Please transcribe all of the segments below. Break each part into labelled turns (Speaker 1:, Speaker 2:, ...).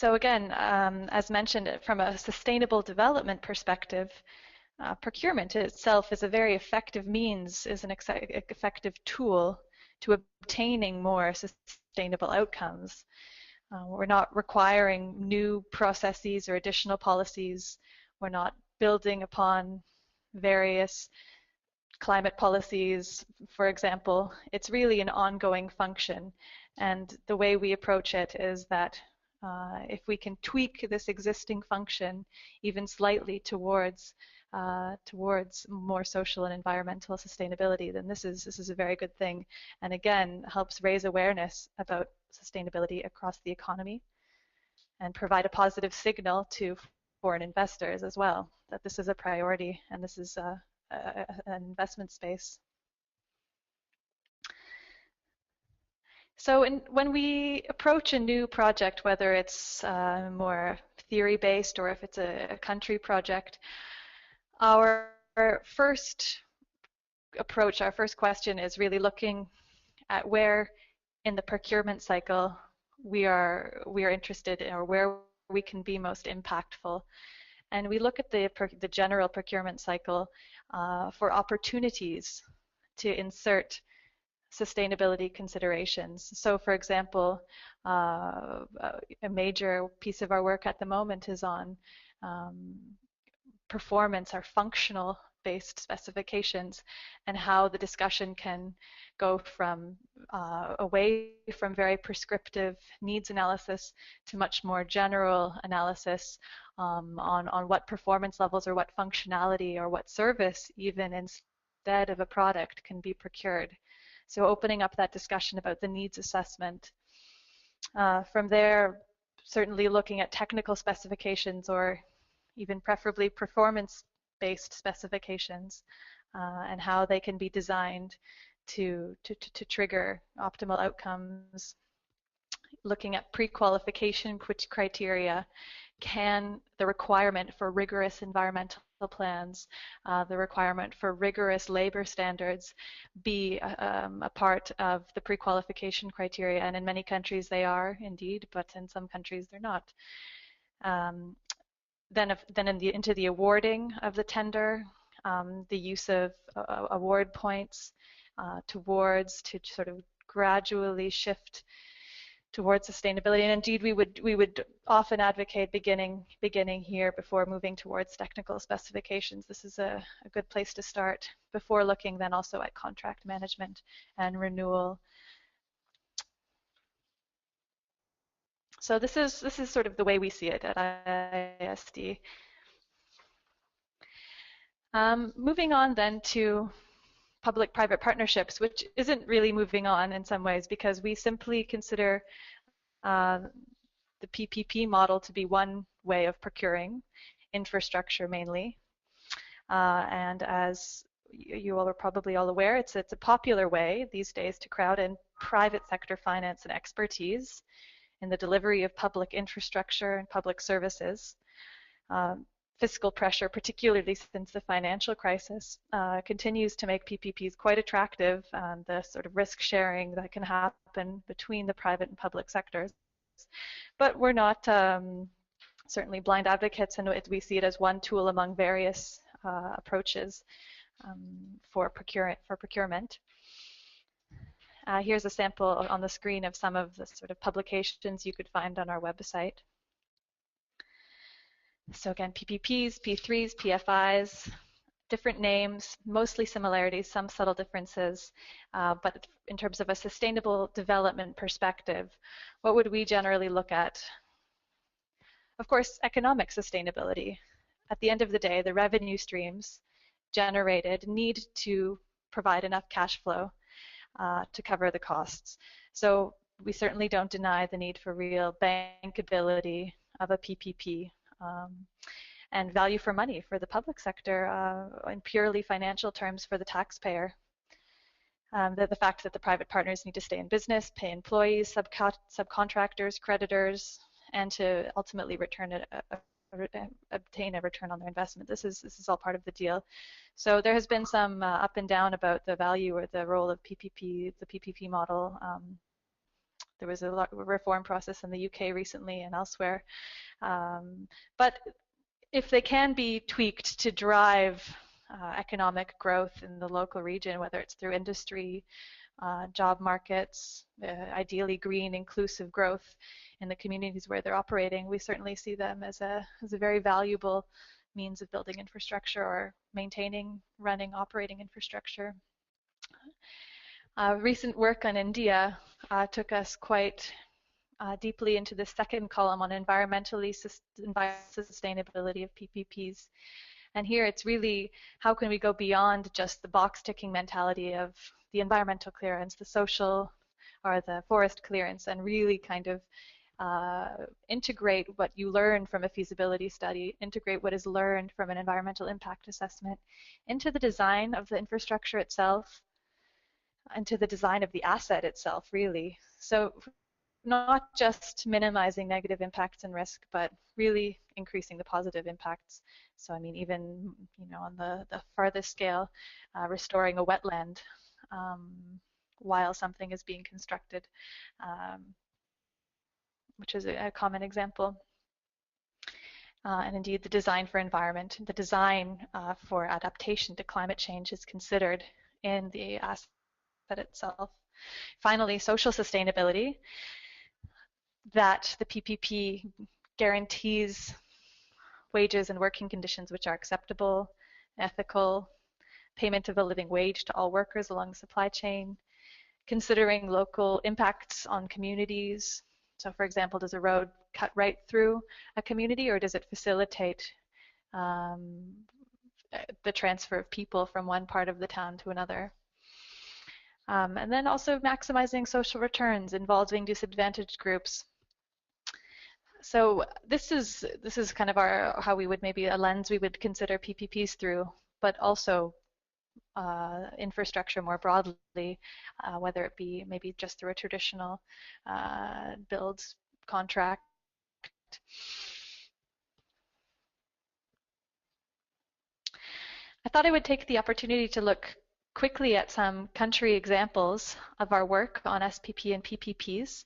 Speaker 1: So again, as mentioned, from a sustainable development perspective, procurement itself is a very effective means, is an effective tool to obtaining more sustainable outcomes. We're not requiring new processes or additional policies. We're not building upon various climate policies, for example. It's really an ongoing function. And the way we approach it is that if we can tweak this existing function even slightly towards more social and environmental sustainability, then this is a very good thing. And again, helps raise awareness about sustainability across the economy and provide a positive signal to foreign investors as well that this is a priority and this is an investment space. So when we approach a new project, whether it's more theory-based or if it's a country project, our first approach, our first question is really looking at where in the procurement cycle we are interested in, or where we can be most impactful. And we look at the general procurement cycle for opportunities to insert sustainability considerations. So for example, a major piece of our work at the moment is on performance or functional based specifications, and how the discussion can go from away from very prescriptive needs analysis to much more general analysis on what performance levels or what functionality or what service even instead of a product can be procured. So opening up that discussion about the needs assessment. From there, certainly looking at technical specifications or even preferably performance-based specifications and how they can be designed to trigger optimal outcomes. Looking at pre-qualification criteria, can the requirement for rigorous environmental plans, the requirement for rigorous labor standards be a part of the pre-qualification criteria? And in many countries they are indeed, but in some countries they're not. Then into the awarding of the tender, the use of award points to sort of gradually shift towards sustainability. And indeed, we would often advocate beginning here before moving towards technical specifications. This is a good place to start before looking then also at contract management and renewal. So this is sort of the way we see it at IISD. Moving on then to public-private partnerships, which isn't really moving on in some ways, because we simply consider the PPP model to be one way of procuring infrastructure mainly. And as you all are probably all aware, it's a popular way these days to crowd in private sector finance and expertise in the delivery of public infrastructure and public services. Fiscal pressure, particularly since the financial crisis, continues to make PPPs quite attractive, and the sort of risk sharing that can happen between the private and public sectors. But we're not certainly blind advocates, and we see it as one tool among various approaches for procurement. Here's a sample on the screen of some of the sort of publications you could find on our website. So again, PPPs, P3s, PFIs, different names, mostly similarities, some subtle differences, but in terms of a sustainable development perspective, what would we generally look at? Of course, economic sustainability. At the end of the day, the revenue streams generated need to provide enough cash flow to cover the costs. So we certainly don't deny the need for real bankability of a PPP. And value for money for the public sector in purely financial terms for the taxpayer. The fact that the private partners need to stay in business, pay employees, subcontractors, creditors, and to ultimately obtain a return on their investment. This is all part of the deal. So there has been some up and down about the value or the role of PPP, the PPP model there was a reform process in the UK recently and elsewhere. But if they can be tweaked to drive economic growth in the local region, whether it's through industry, job markets, ideally green, inclusive growth in the communities where they're operating, we certainly see them as a very valuable means of building infrastructure or maintaining, running, operating infrastructure. Recent work on India took us quite deeply into the second column on environmental sustainability of PPPs. And here it's really, how can we go beyond just the box ticking mentality of the environmental clearance, the social or the forest clearance, and really kind of integrate what you learn from a feasibility study, integrate what is learned from an environmental impact assessment into the design of the infrastructure itself, into the design of the asset itself, really. So not just minimizing negative impacts and risk, but really increasing the positive impacts. So I mean, even on the farthest scale, restoring a wetland while something is being constructed, which is a common example. And indeed, the design for environment, the design for adaptation to climate change is considered in the asset itself. Finally, social sustainability, that the PPP guarantees wages and working conditions which are acceptable, ethical, payment of a living wage to all workers along the supply chain, considering local impacts on communities. So for example, does a road cut right through a community, or does it facilitate the transfer of people from one part of the town to another? And then also maximizing social returns involving disadvantaged groups. So this is kind of how we would, maybe a lens we would consider PPPs through, but also infrastructure more broadly, whether it be maybe just through a traditional build contract. I thought I would take the opportunity to look quickly at some country examples of our work on SPP and PPPs.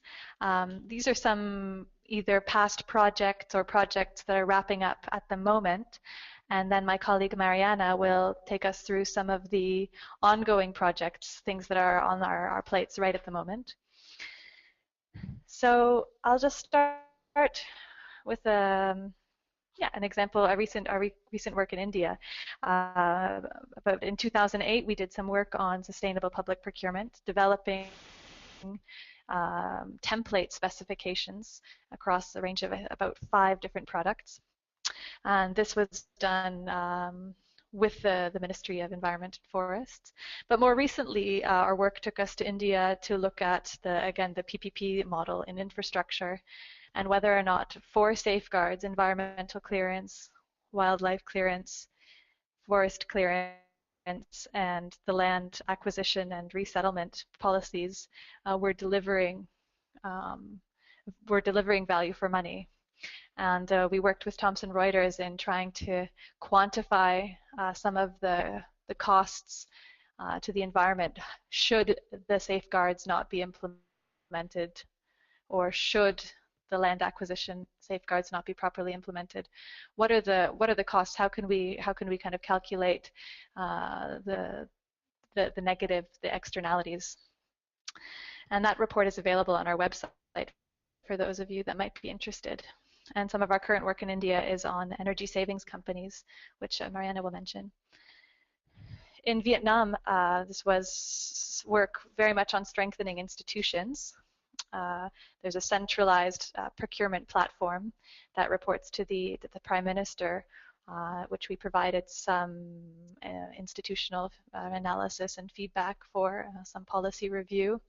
Speaker 1: These are some either past projects or projects that are wrapping up at the moment. And then my colleague Mariana will take us through some of the ongoing projects, things that are on our plates right at the moment. So I'll just start with an example, our recent work in India. But in 2008, we did some work on sustainable public procurement, developing template specifications across a range of about 5 different products. And this was done with the Ministry of Environment and Forests. But more recently, our work took us to India to look at the PPP model in infrastructure, and whether or not 4 safeguards, environmental clearance, wildlife clearance, forest clearance, and the land acquisition and resettlement policies were delivering value for money. And we worked with Thomson Reuters in trying to quantify some of the costs to the environment should the safeguards not be implemented, or should the land acquisition safeguards not be properly implemented. What are the costs? How can we kind of calculate the negative, the externalities? And that report is available on our website for those of you that might be interested. And some of our current work in India is on energy savings companies, which Mariana will mention. In Vietnam, this was work very much on strengthening institutions. There's a centralized procurement platform that reports to the Prime Minister, which we provided some institutional analysis and feedback for, some policy review.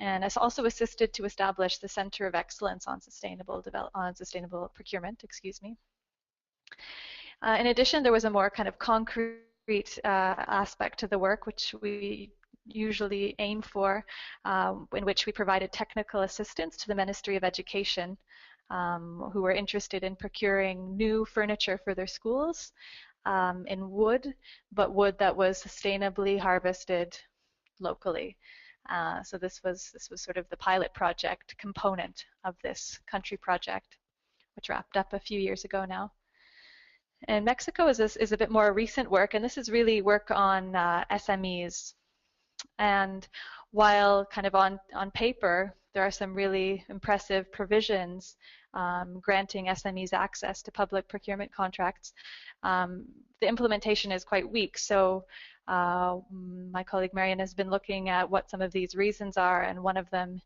Speaker 1: And it's also assisted to establish the Center of Excellence on Sustainable Procurement, in addition, there was a more kind of concrete aspect to the work, which we usually aim for, in which we provided technical assistance to the Ministry of Education, who were interested in procuring new furniture for their schools in wood, but wood that was sustainably harvested locally. So this was sort of the pilot project component of this country project, which wrapped up a few years ago now. And Mexico is a bit more recent work, and this is really work on SMEs. And while kind of on paper, there are some really impressive provisions granting SMEs access to public procurement contracts, the implementation is quite weak. So my colleague Marian has been looking at what some of these reasons are, and one of them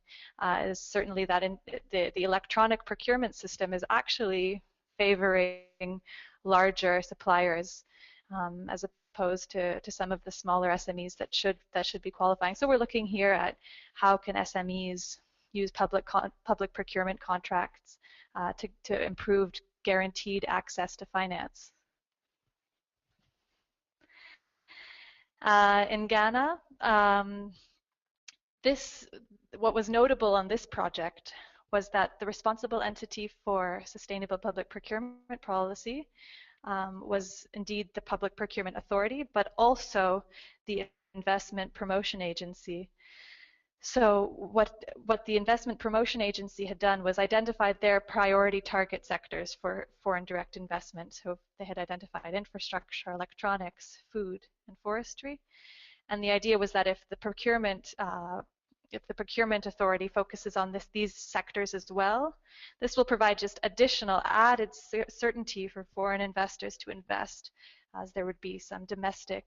Speaker 1: is certainly that the electronic procurement system is actually favoring larger suppliers as opposed to some of the smaller SMEs that should be qualifying. So we're looking here at how can SMEs use public procurement contracts to improve guaranteed access to finance. In Ghana, what was notable on this project was that the responsible entity for sustainable public procurement policy was indeed the Public Procurement Authority, but also the Investment Promotion Agency. So what the Investment Promotion Agency had done was identified their priority target sectors for foreign direct investment. So they had identified infrastructure, electronics, food, and forestry. And the idea was that if the procurement authority focuses on these sectors as well, this will provide just additional added certainty for foreign investors to invest, as there would be some domestic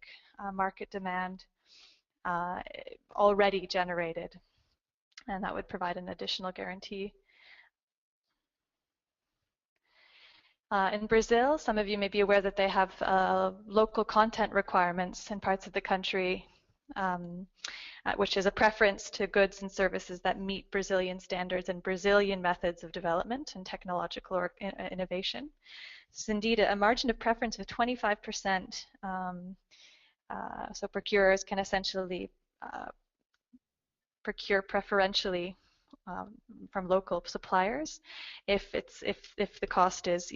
Speaker 1: market demand already generated, and that would provide an additional guarantee. In Brazil, some of you may be aware that they have local content requirements in parts of the country, which is a preference to goods and services that meet Brazilian standards and Brazilian methods of development and technological innovation. It's indeed a margin of preference of 25%. So procurers can essentially procure preferentially from local suppliers if the cost is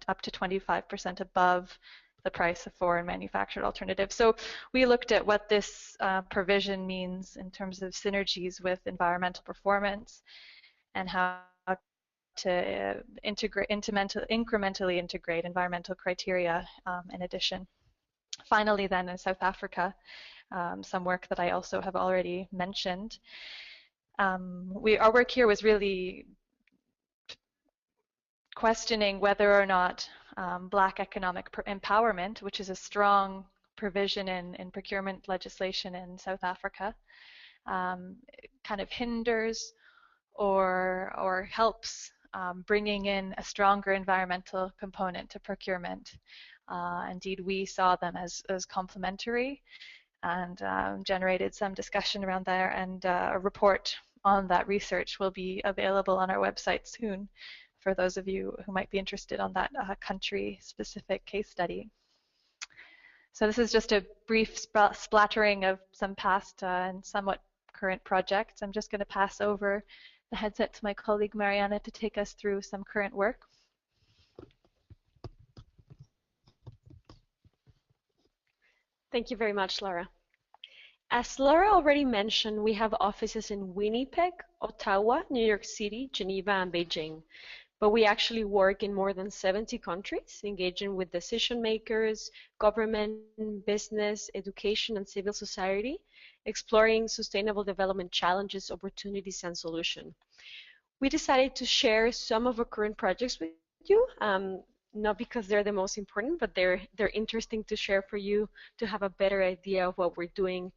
Speaker 1: up to 25% above the price of foreign manufactured alternatives. So we looked at what this provision means in terms of synergies with environmental performance and how to incrementally integrate environmental criteria in addition. Finally, then, in South Africa, some work that I also have already mentioned. Our work here was really questioning whether or not Black economic empowerment, which is a strong provision in procurement legislation in South Africa, kind of hinders or helps bringing in a stronger environmental component to procurement. Indeed, we saw them as complementary, and generated some discussion around there, and a report on that research will be available on our website soon for those of you who might be interested on that country-specific case study. So this is just a brief splattering of some past and somewhat current projects. I'm just going to pass over the headset to my colleague Mariana to take us through some current work.
Speaker 2: Thank you very much, Laura. As Laura already mentioned, we have offices in Winnipeg, Ottawa, New York City, Geneva, and Beijing. But we actually work in more than 70 countries, engaging with decision makers, government, business, education, and civil society, exploring sustainable development challenges, opportunities, and solutions. We decided to share some of our current projects with you. Not because they're the most important, but they're interesting to share for you to have a better idea of what we're doing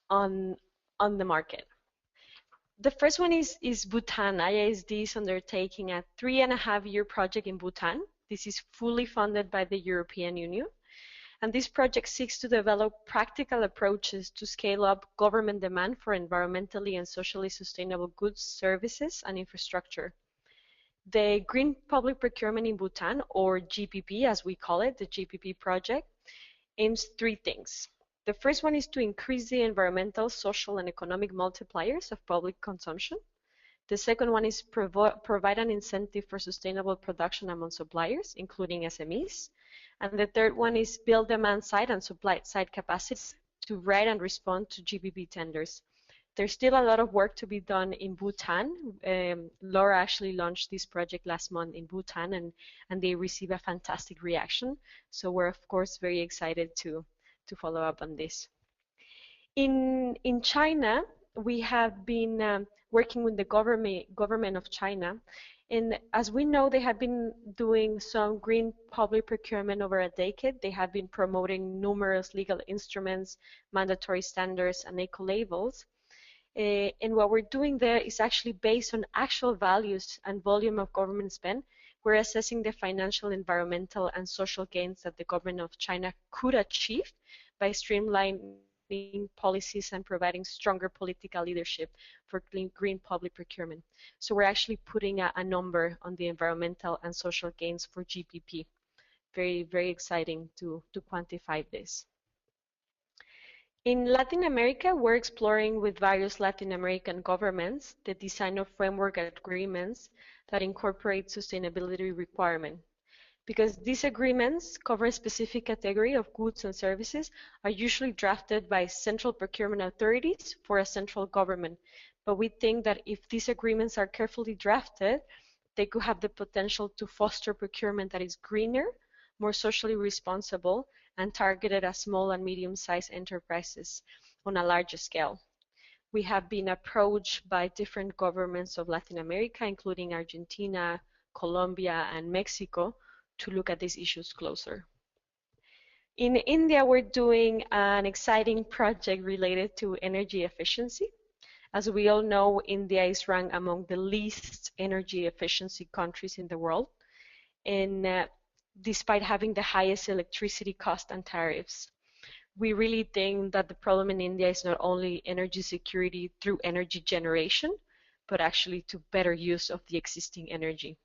Speaker 2: on the market. The first one is Bhutan. IISD is undertaking a 3.5-year project in Bhutan. This is fully funded by the European Union. And this project seeks to develop practical approaches to scale up government demand for environmentally and socially sustainable goods, services, and infrastructure. The Green Public Procurement in Bhutan, or GPP as we call it, the GPP project, aims 3 things. The first one is to increase the environmental, social, and economic multipliers of public consumption. The second one is provide an incentive for sustainable production among suppliers, including SMEs. And the third one is build demand side and supply side capacity to write and respond to GPP tenders. There's still a lot of work to be done in Bhutan. Laura actually launched this project last month in Bhutan, and they received a fantastic reaction. So we're of course very excited to follow up on this. In China, we have been working with the government of China, and as we know, they have been doing some green public procurement over a decade. They have been promoting numerous legal instruments, mandatory standards, and eco labels. And what we're doing there is actually based on actual values and volume of government spend. We're assessing the financial, environmental, and social gains that the government of China could achieve by streamlining policies and providing stronger political leadership for green public procurement. So we're actually putting a number on the environmental and social gains for GPP. Very, very exciting to quantify this. In Latin America, we're exploring with various Latin American governments the design of framework agreements that incorporate sustainability requirements. Because these agreements cover a specific category of goods and services, are usually drafted by central procurement authorities for a central government. But we think that if these agreements are carefully drafted, they could have the potential to foster procurement that is greener, more socially responsible, and targeted at small and medium-sized enterprises on a larger scale. We have been approached by different governments of Latin America, including Argentina, Colombia, and Mexico, to look at these issues closer. In India, we're doing an exciting project related to energy efficiency. As we all know, India is ranked among the least energy efficiency countries in the world, and despite having the highest electricity cost and tariffs. We really think that the problem in India is not only energy security through energy generation, but actually to better use of the existing energy.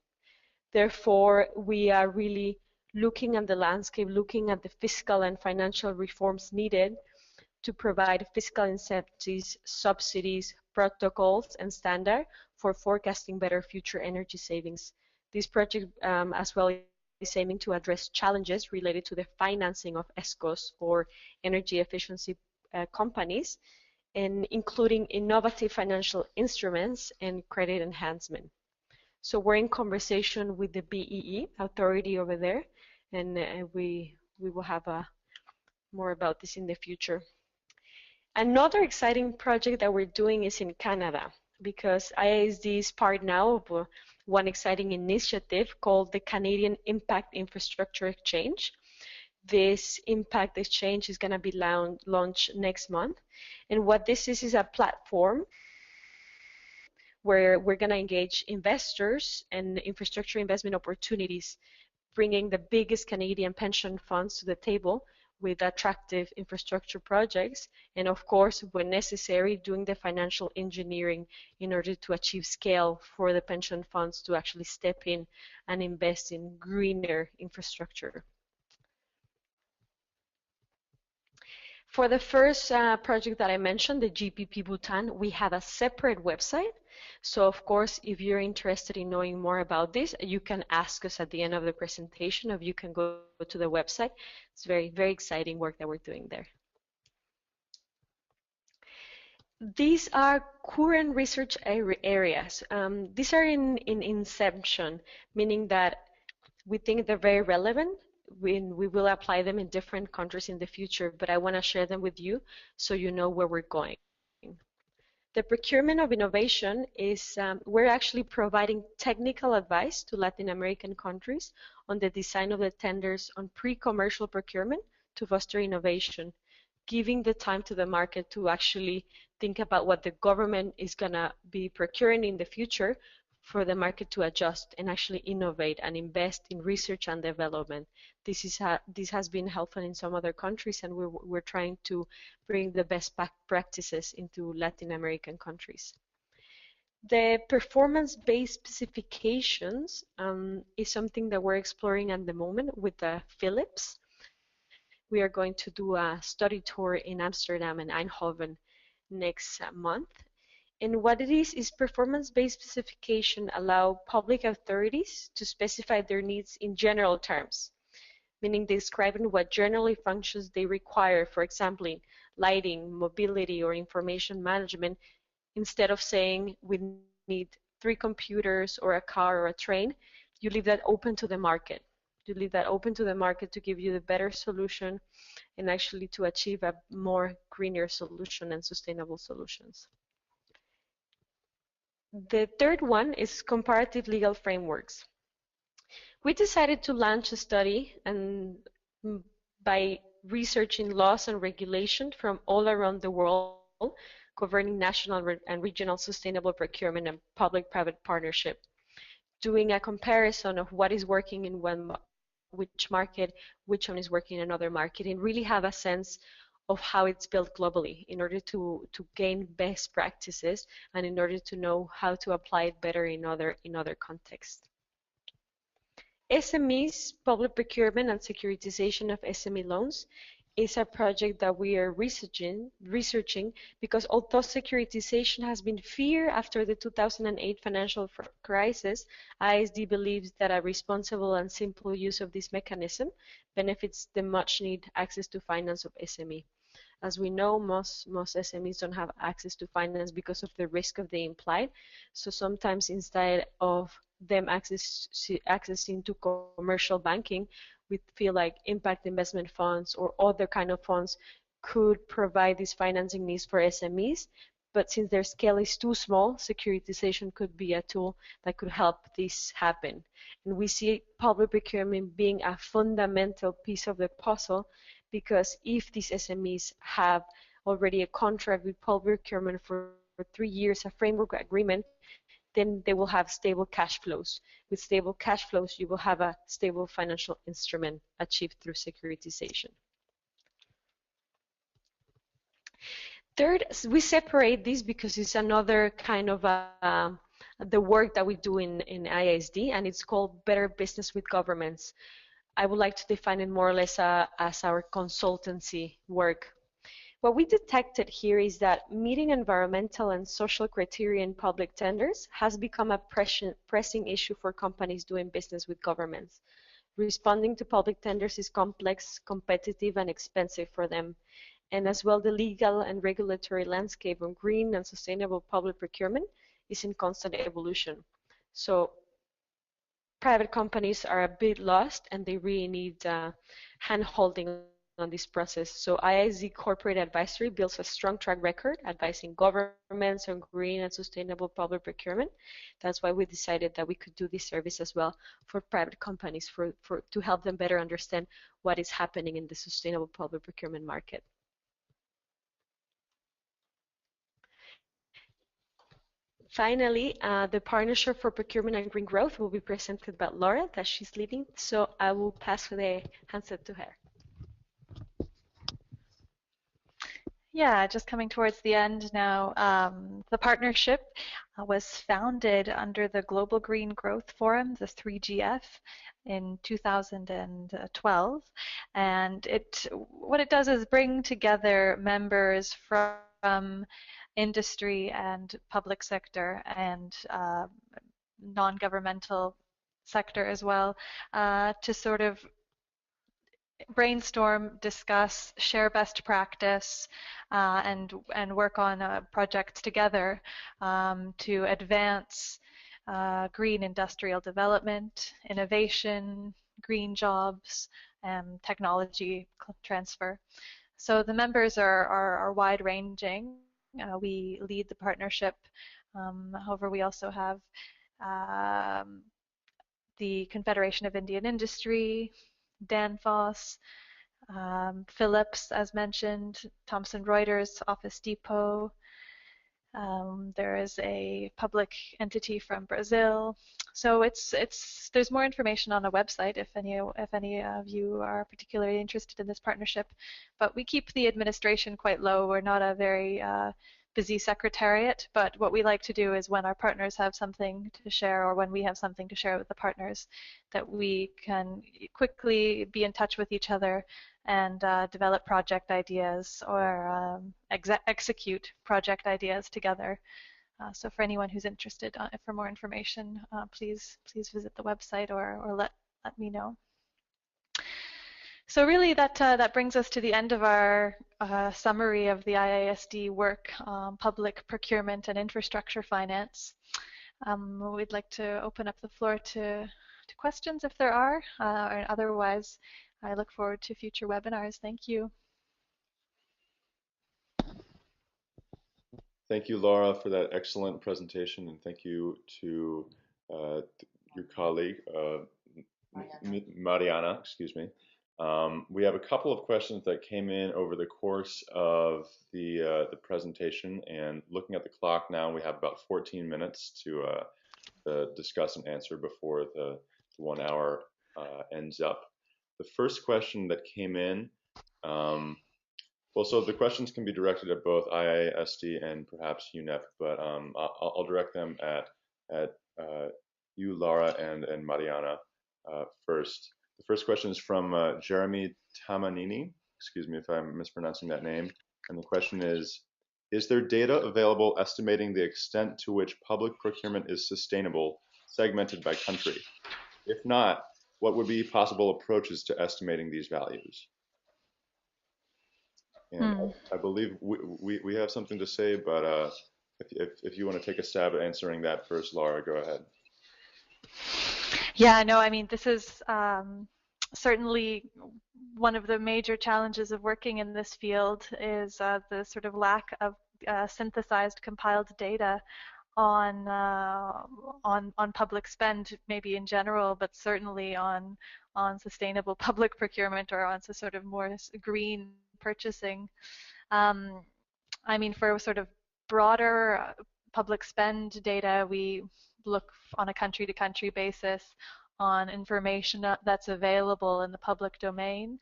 Speaker 2: Therefore, we are really looking at the landscape, looking at the fiscal and financial reforms needed to provide fiscal incentives, subsidies, protocols, and standards for forecasting better future energy savings. This project as well is aiming to address challenges related to the financing of ESCOs or energy efficiency companies, and including innovative financial instruments and credit enhancement. So we're in conversation with the BEE authority over there, and we will have more about this in the future. Another exciting project that we're doing is in Canada, because IISD is part now of one exciting initiative called the Canadian Impact Infrastructure Exchange. This Impact Exchange is going to be launched next month. And what this is a platform where we're going to engage investors and infrastructure investment opportunities, bringing the biggest Canadian pension funds to the table with attractive infrastructure projects, and of course, when necessary, doing the financial engineering in order to achieve scale for the pension funds to actually step in and invest in greener infrastructure. For the first project that I mentioned, the GPP Bhutan, we have a separate website. So of course, if you're interested in knowing more about this, you can ask us at the end of the presentation, or you can go to the website. It's very, very exciting work that we're doing there. These are current research areas. These are in inception, meaning that we think they're very relevant. We will apply them in different countries in the future, but I want to share them with you so you know where we're going. The procurement of innovation is, we're actually providing technical advice to Latin American countries on the design of the tenders on pre-commercial procurement to foster innovation, giving the time to the market to actually think about what the government is going to be procuring in the future for the market to adjust and actually innovate and invest in research and development. This has been helpful in some other countries, and we're trying to bring the best practices into Latin American countries. The performance-based specifications is something that we're exploring at the moment with the Philips. We are going to do a study tour in Amsterdam and Eindhoven next month. And what it is performance-based specification allow public authorities to specify their needs in general terms, meaning describing what generally functions they require, for example, in lighting, mobility, or information management, instead of saying we need 3 computers or a car or a train, you leave that open to the market. You leave that open to the market to give you the better solution and actually to achieve a more greener solution and sustainable solutions. The third one is comparative legal frameworks. We decided to launch a study and by researching laws and regulation from all around the world governing national and regional sustainable procurement and public-private partnership, doing a comparison of what is working in which market, which one is working in another market, and really have a sense of how it's built globally in order to gain best practices and in order to know how to apply it better in other contexts. SMEs, public procurement and securitization of SME loans is a project that we are researching because although securitization has been feared after the 2008 financial crisis, IISD believes that a responsible and simple use of this mechanism benefits the much needed access to finance of SME. As we know, most SMEs don't have access to finance because of the risk of the implied. So sometimes instead of them accessing to commercial banking, we feel like impact investment funds or other kind of funds could provide these financing needs for SMEs. But since their scale is too small, securitization could be a tool that could help this happen. And we see public procurement being a fundamental piece of the puzzle because if these SMEs have already a contract with public procurement for 3 years, a framework agreement, then they will have stable cash flows. With stable cash flows, you will have a stable financial instrument achieved through securitization. Third, we separate this because it's another kind of the work that we do in IISD, and it's called Better Business with Governments. I would like to define it more or less as our consultancy work. What we detected here is that meeting environmental and social criteria in public tenders has become a pressing issue for companies doing business with governments. Responding to public tenders is complex, competitive, and expensive for them. And as well, the legal and regulatory landscape of green and sustainable public procurement is in constant evolution. So private companies are a bit lost and they really need hand-holding on this process. So IISD Corporate Advisory builds a strong track record advising governments on green and sustainable public procurement. That's why we decided that we could do this service as well for private companies to help them better understand what is happening in the sustainable public procurement market. Finally, the Partnership for Procurement and Green Growth will be presented by Laura, that she's leading. So I will pass the handset to her.
Speaker 1: Yeah, just coming towards the end now. The partnership was founded under the Global Green Growth Forum, the 3GF, in 2012. And what it does is bring together members from industry and public sector and non-governmental sector as well to sort of brainstorm, discuss, share best practice, and work on projects together to advance green industrial development, innovation, green jobs, and technology transfer. So the members are wide-ranging. We lead the partnership. However, we also have the Confederation of Indian Industry, Danfoss, Philips, as mentioned, Thomson Reuters, Office Depot. There is a public entity from Brazil. So there's more information on the website if any of you are particularly interested in this partnership. But we keep the administration quite low. We're not a very busy secretariat, but what we like to do is when our partners have something to share or when we have something to share with the partners, that we can quickly be in touch with each other and develop project ideas or execute project ideas together. So for anyone who's interested for more information, please visit the website or let me know. So really that brings us to the end of our summary of the IISD work, public procurement and infrastructure finance. We'd like to open up the floor to questions if there are, or otherwise I look forward to future webinars. Thank you.
Speaker 3: Thank you, Laura, for that excellent presentation, and thank you to your colleague, Mariana, excuse me. We have a couple of questions that came in over the course of the presentation, and looking at the clock now, we have about 14 minutes to discuss and answer before the 1 hour ends up. The first question that came in, well, so the questions can be directed at both IISD and perhaps UNEP, but I'll direct them at you, Laura, and Mariana first. The first question is from Jeremy Tamanini. Excuse me if I'm mispronouncing that name. And the question is there data available estimating the extent to which public procurement is sustainable, segmented by country? If not, what would be possible approaches to estimating these values? And I believe we have something to say, but if you want to take a stab at answering that first, Laura, go ahead.
Speaker 1: Yeah, no, I mean, this is certainly one of the major challenges of working in this field is the sort of lack of synthesized, compiled data on public spend, maybe in general, but certainly on sustainable public procurement or on sort of more green purchasing. I mean, for sort of broader public spend data, we look on a country-to-country basis on information that's available in the public domain.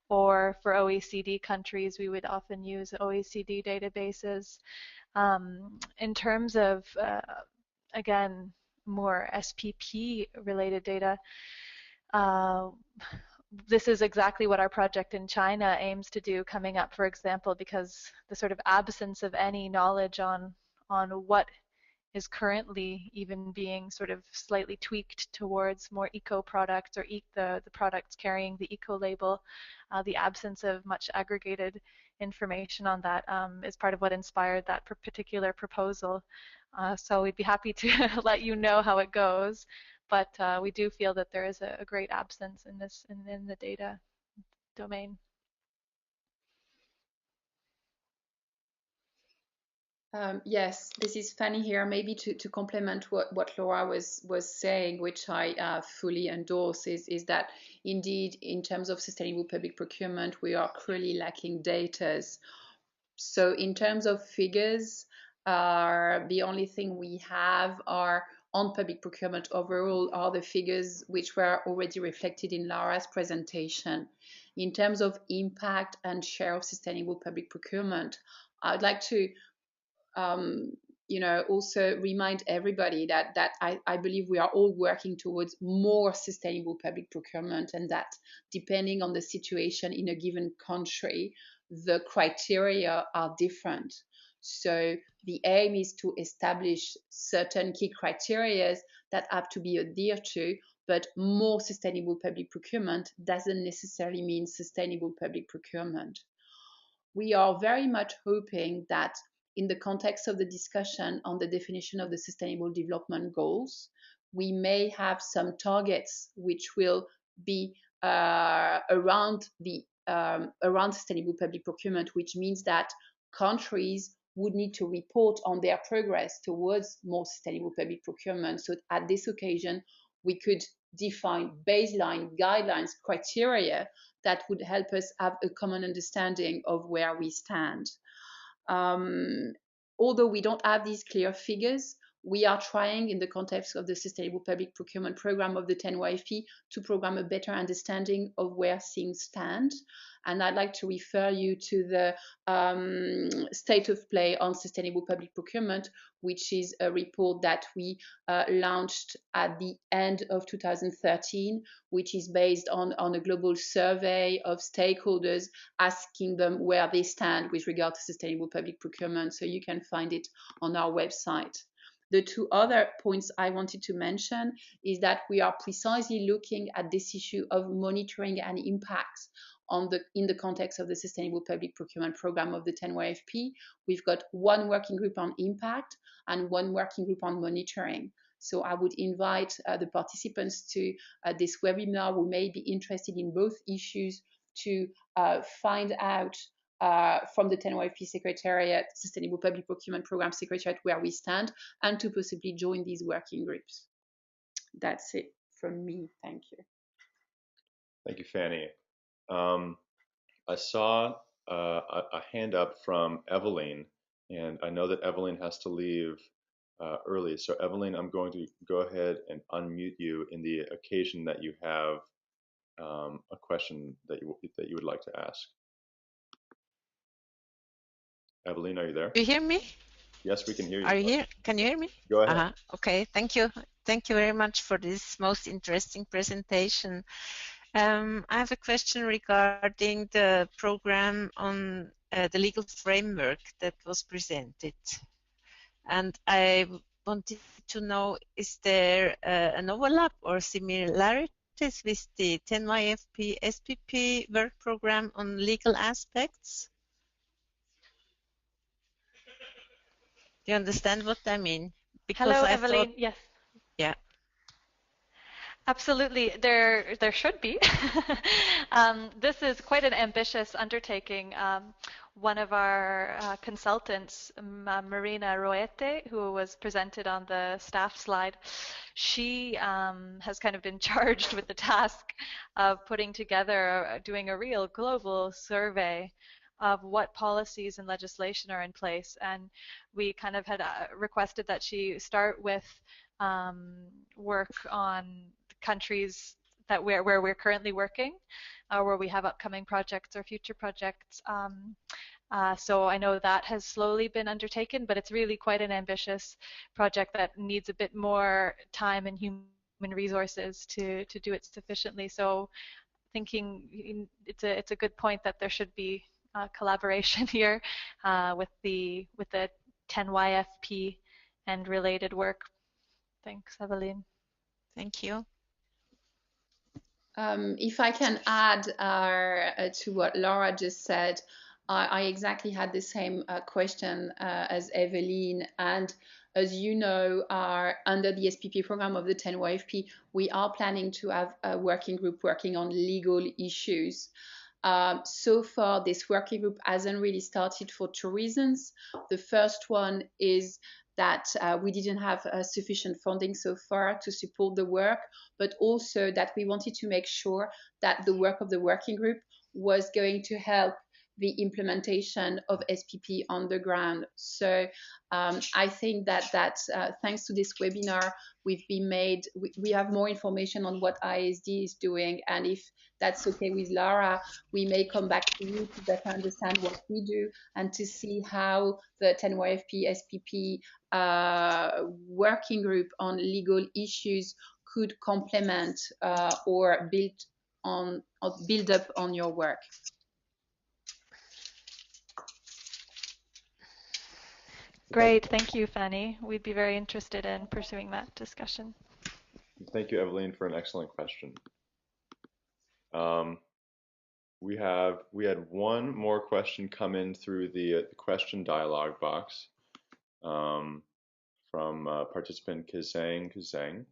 Speaker 1: Or for OECD countries, we would often use OECD databases. In terms of, again, more SPP-related data, this is exactly what our project in China aims to do coming up, for example, because the sort of absence of any knowledge on what is currently even being sort of slightly tweaked towards more eco products or the products carrying the eco label, the absence of much aggregated information on that is part of what inspired that particular proposal. So we'd be happy to let you know how it goes, but we do feel that there is a great absence in the data domain.
Speaker 4: Yes, this is Fanny here. Maybe to complement what Laura was saying, which I fully endorse, is that indeed, in terms of sustainable public procurement, we are clearly lacking data. So in terms of figures, the only thing we have are on public procurement overall are the figures which were already reflected in Laura's presentation. In terms of impact and share of sustainable public procurement, I'd like to also remind everybody that I believe we are all working towards more sustainable public procurement, and that depending on the situation in a given country, the criteria are different. So the aim is to establish certain key criteria that have to be adhered to, but more sustainable public procurement doesn't necessarily mean sustainable public procurement. We are very much hoping that in the context of the discussion on the definition of the Sustainable Development Goals, we may have some targets which will be around sustainable public procurement, which means that countries would need to report on their progress towards more sustainable public procurement. So at this occasion, we could define baseline guidelines, criteria that would help us have a common understanding of where we stand. Although we don't have these clear figures, we are trying in the context of the Sustainable Public Procurement Programme of the 10YFP to program a better understanding of where things stand. And I'd like to refer you to the State of Play on Sustainable Public Procurement, which is a report that we launched at the end of 2013, which is based on a global survey of stakeholders, asking them where they stand with regard to sustainable public procurement. So you can find it on our website. The two other points I wanted to mention is that we are precisely looking at this issue of monitoring and impacts in the context of the Sustainable Public Procurement Programme of the 10YFP. We've got one working group on impact and one working group on monitoring. So I would invite the participants to this webinar who may be interested in both issues to find out from the 10YFP Secretariat, Sustainable Public Procurement Programme Secretariat, where we stand, and to possibly join these working groups. That's it from me. Thank you.
Speaker 3: Thank you, Fanny. I saw a hand up from Eveline, and I know that Eveline has to leave early. So Eveline, I'm going to go ahead and unmute you in the occasion that you have a question that you would like to ask. Eveline, are you there?
Speaker 5: Do you hear me?
Speaker 3: Yes, we can hear you.
Speaker 5: Are you here? Can you hear me?
Speaker 3: Go ahead.
Speaker 5: Okay, thank you. Thank you very much for this most interesting presentation. I have a question regarding the program on the legal framework that was presented. And I wanted to know, is there an overlap or similarities with the 10YFP SPP work program on legal aspects? Do you understand what I mean? Because
Speaker 1: Hello,
Speaker 5: I
Speaker 1: Eveline.
Speaker 5: thought,
Speaker 1: Yes.
Speaker 5: yeah.
Speaker 1: Absolutely, there should be. This is quite an ambitious undertaking. One of our consultants, Marina Roete, who was presented on the staff slide, she has kind of been charged with the task of putting together, doing a real global survey of what policies and legislation are in place. And we kind of had requested that she start with work on countries that where we're currently working, or where we have upcoming projects or future projects. So I know that has slowly been undertaken, but it's really quite an ambitious project that needs a bit more time and human resources to do it sufficiently. So thinking it's a good point that there should be collaboration here with the 10YFP and related work. Thanks, Eveline.
Speaker 5: Thank you.
Speaker 4: If I can add to what Laura just said, I exactly had the same question as Eveline. And as you know, under the SPP program of the 10YFP, we are planning to have a working group working on legal issues. So far, this working group hasn't really started for two reasons. The first one is that we didn't have sufficient funding so far to support the work, but also that we wanted to make sure that the work of the working group was going to help the implementation of SPP on the ground. So I think that thanks to this webinar, we have more information on what IISD is doing. And if that's okay with Laura, we may come back to you to better understand what we do and to see how the 10YFP SPP working group on legal issues could complement or build up on your work.
Speaker 1: Great, thank you, Fanny. We'd be very interested in pursuing that discussion.
Speaker 3: Thank you, Eveline, for an excellent question. We had one more question come in through the question dialog box from participant Kazang.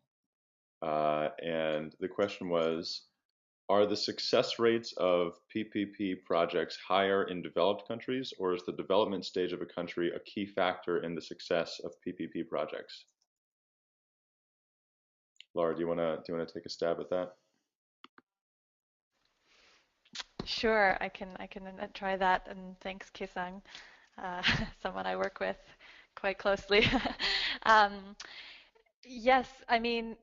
Speaker 3: And the question was, are the success rates of PPP projects higher in developed countries, or is the development stage of a country a key factor in the success of PPP projects? Laura, do you want to take a stab at that?
Speaker 1: Sure, I can try that, and thanks, Kisang, someone I work with quite closely. Yes, I mean,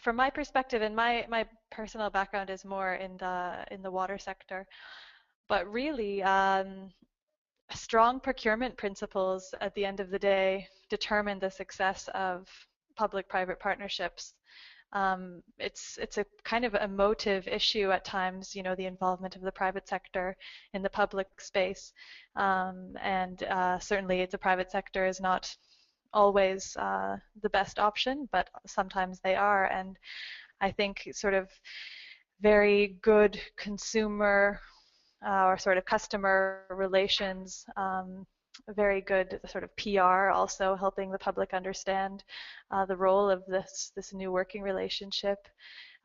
Speaker 1: from my perspective, and my personal background is more in the water sector, but really strong procurement principles at the end of the day determine the success of public-private partnerships. It's a kind of emotive issue at times, you know, the involvement of the private sector in the public space, and certainly the private sector is not always the best option, but sometimes they are. And I think sort of very good consumer or sort of customer relations, very good sort of PR, also helping the public understand the role of this new working relationship.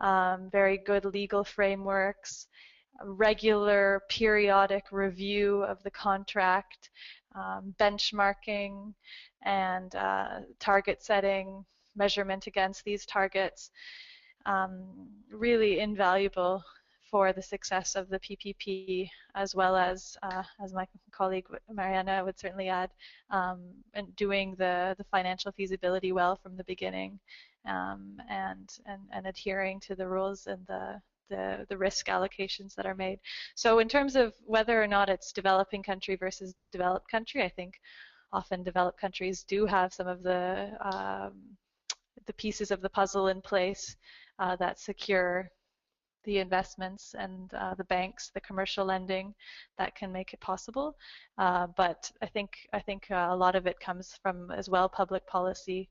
Speaker 1: Very good legal frameworks, regular periodic review of the contract, benchmarking, and target setting, measurement against these targets. Really invaluable for the success of the PPP, as well as my colleague Mariana would certainly add, and doing the financial feasibility well from the beginning, and adhering to the rules and the risk allocations that are made. So in terms of whether or not it's developing country versus developed country, I think often developed countries do have some of the pieces of the puzzle in place that secure the investments and the banks, the commercial lending that can make it possible. But I think a lot of it comes from as well public policy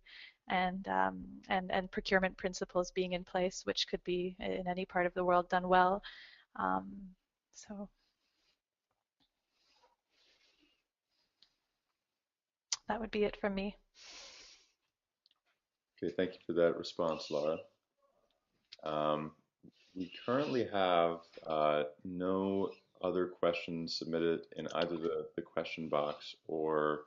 Speaker 1: and procurement principles being in place, which could be in any part of the world done well. So that would be it from me.
Speaker 3: Okay, thank you for that response, Laura. We currently have no other questions submitted in either the question box or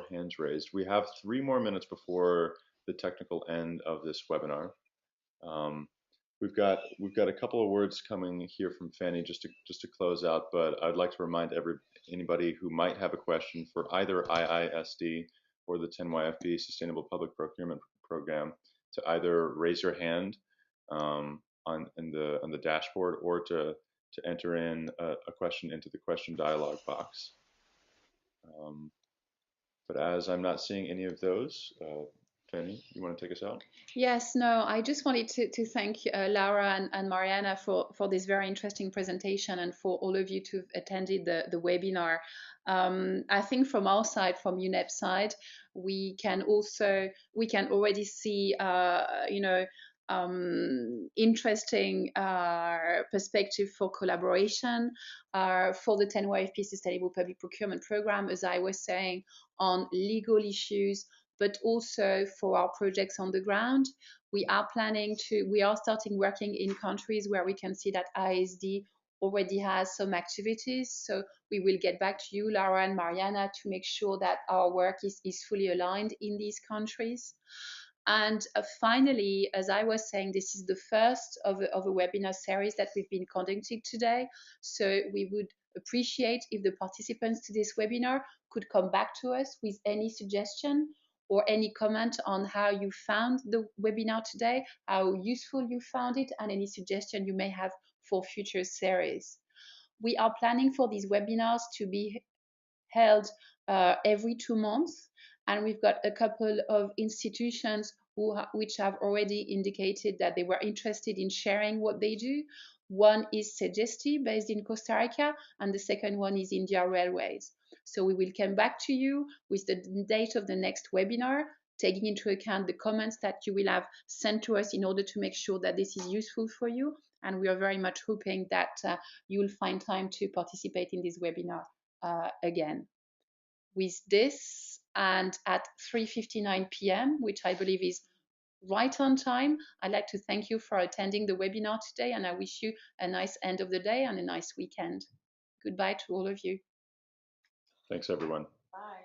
Speaker 3: hands raised. We have 3 more minutes before the technical end of this webinar. We've got a couple of words coming here from Fanny just to close out, but I'd like to remind anybody who might have a question for either IISD or the 10YFP Sustainable Public Procurement Program to either raise your hand on the dashboard, or to enter in a question into the question dialog box. But as I'm not seeing any of those, Fanny, you want to take us out?
Speaker 4: Yes, no, I just wanted to thank Laura and Mariana for this very interesting presentation, and for all of you to have attended the webinar. I think from our side, from UNEP side, we can already see, interesting perspective for collaboration for the 10YFP Sustainable Public Procurement Programme, as I was saying, on legal issues, but also for our projects on the ground. We are starting working in countries where we can see that IISD already has some activities. So we will get back to you, Laura and Mariana, to make sure that our work is fully aligned in these countries. And finally, as I was saying, this is the first of a webinar series that we've been conducting today. So we would appreciate if the participants to this webinar could come back to us with any suggestion or any comment on how you found the webinar today, how useful you found it, and any suggestion you may have for future series. We are planning for these webinars to be held every 2 months, and we've got a couple of institutions which have already indicated that they were interested in sharing what they do. One is CEST, based in Costa Rica, and the second one is India Railways. So we will come back to you with the date of the next webinar, taking into account the comments that you will have sent to us in order to make sure that this is useful for you. And we are very much hoping that you will find time to participate in this webinar again. With this, and at 3:59 p.m., which I believe is right on time, I'd like to thank you for attending the webinar today, and I wish you a nice end of the day and a nice weekend. Goodbye to all of you.
Speaker 3: Thanks, everyone.
Speaker 4: Bye.